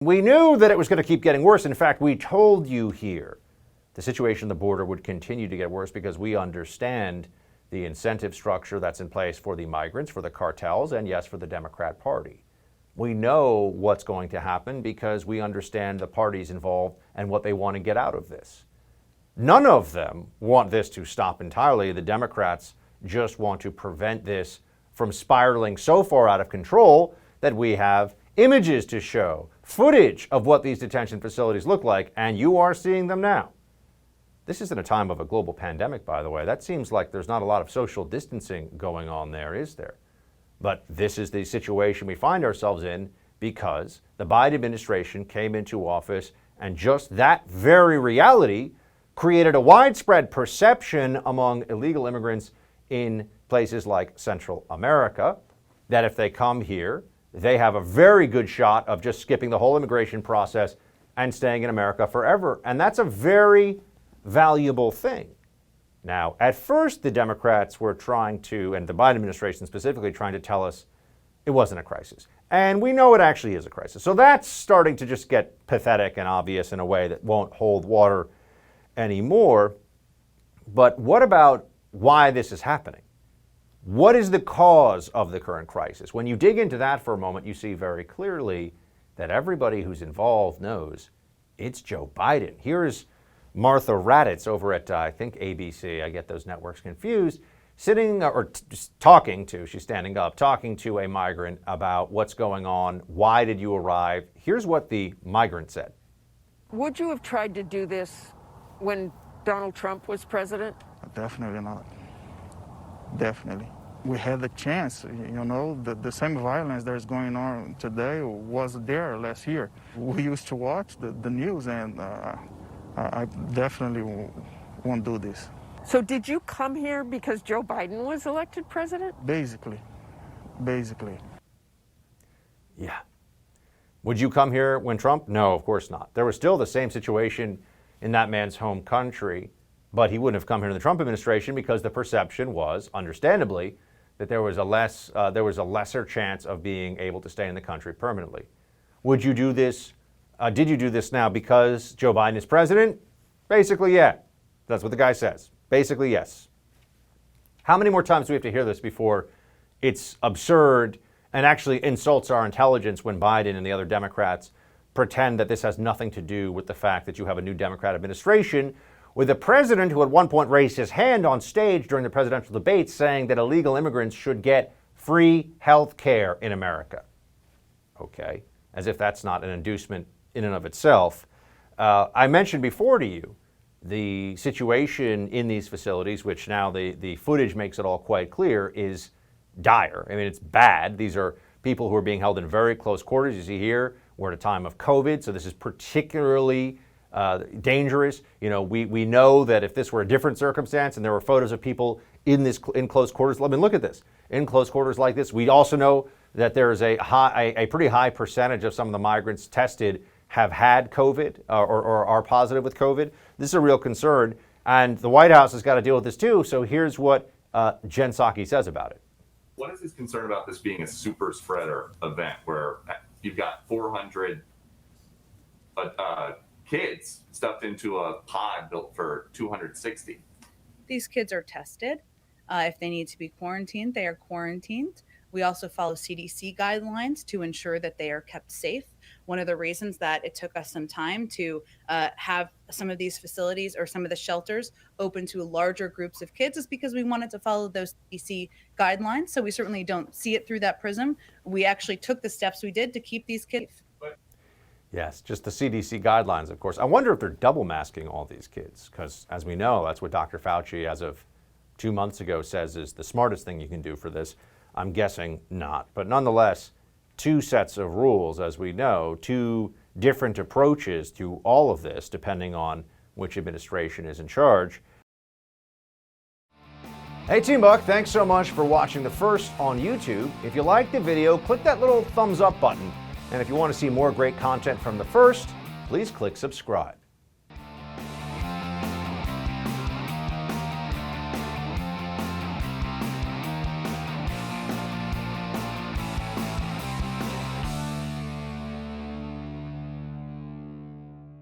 We knew that it was going to keep getting worse. In fact, we told you here the situation at the border would continue to get worse because we understand the incentive structure that's in place for the migrants, for the cartels, and yes, for the Democrat Party. We know what's going to happen because we understand the parties involved and what they want to get out of this. None of them want this to stop entirely. The Democrats just want to prevent this from spiraling so far out of control that we have images to show, footage of what these detention facilities look like, and you are seeing them now. This isn't a time of a global pandemic, by the way. That seems like there's not a lot of social distancing going on there, is there? But this is the situation we find ourselves in because the Biden administration came into office, and just that very reality created a widespread perception among illegal immigrants in places like Central America that if they come here, they have a very good shot of just skipping the whole immigration process and staying in America forever. And that's a very valuable thing. Now, at first, the Democrats were trying to, and the Biden administration specifically, trying to tell us it wasn't a crisis. And we know it actually is a crisis. So that's starting to just get pathetic and obvious in a way that won't hold water anymore. But what about why this is happening? What is the cause of the current crisis? When you dig into that for a moment, you see very clearly that everybody who's involved knows it's Joe Biden. Here's Martha Raddatz over at, I think, ABC, I get those networks confused, sitting or talking to, she's standing up, talking to a migrant about what's going on, why did you arrive? Here's what the migrant said. Would you have tried to do this when Donald Trump was president? Definitely not. Definitely. We had the chance, you know, the same violence that is going on today was there last year. We used to watch the news, and I definitely won't do this. So did you come here because Joe Biden was elected president? Basically. Yeah. Would you come here when Trump? No, of course not. There was still the same situation in that man's home country, but he wouldn't have come here in the Trump administration because the perception was, understandably, that there was a lesser chance of being able to stay in the country permanently. Would you do this? Did you do this now because Joe Biden is president? Basically, yeah. That's what the guy says. Basically, yes. How many more times do we have to hear this before it's absurd and actually insults our intelligence when Biden and the other Democrats pretend that this has nothing to do with the fact that you have a new Democrat administration with a president who at one point raised his hand on stage during the presidential debates saying that illegal immigrants should get free health care in America. Okay, as if that's not an inducement in and of itself. I mentioned before to you the situation in these facilities, which now the footage makes it all quite clear, is dire. I mean, it's bad. These are people who are being held in very close quarters. You see here, we're at a time of COVID, so this is particularly dangerous. You know, we know that if this were a different circumstance and there were photos of people in close quarters, let me look at this, in close quarters like this. We also know that there is a pretty high percentage of some of the migrants tested have had COVID or are positive with COVID. This is a real concern, and the White House has got to deal with this too. So here's what Jen Psaki says about it. What is his concern about this being a super spreader event where you've got 400 kids stuffed into a pod built for 260? These kids are tested. If they need to be quarantined, they are quarantined. We also follow CDC guidelines to ensure that they are kept safe. One of the reasons that it took us some time to have some of these facilities or some of the shelters open to larger groups of kids is because we wanted to follow those CDC guidelines. So we certainly don't see it through that prism. We actually took the steps we did to keep these kids safe. Yes, just the CDC guidelines, of course. I wonder if they're double masking all these kids, because as we know, that's what Dr. Fauci, as of 2 months ago, says is the smartest thing you can do for this. I'm guessing not. But nonetheless, 2 sets of rules, as we know, 2 different approaches to all of this, depending on which administration is in charge. Hey Team Buck, thanks so much for watching the first on YouTube. If you liked the video, click that little thumbs up button. And if you want to see more great content from the first, please click subscribe.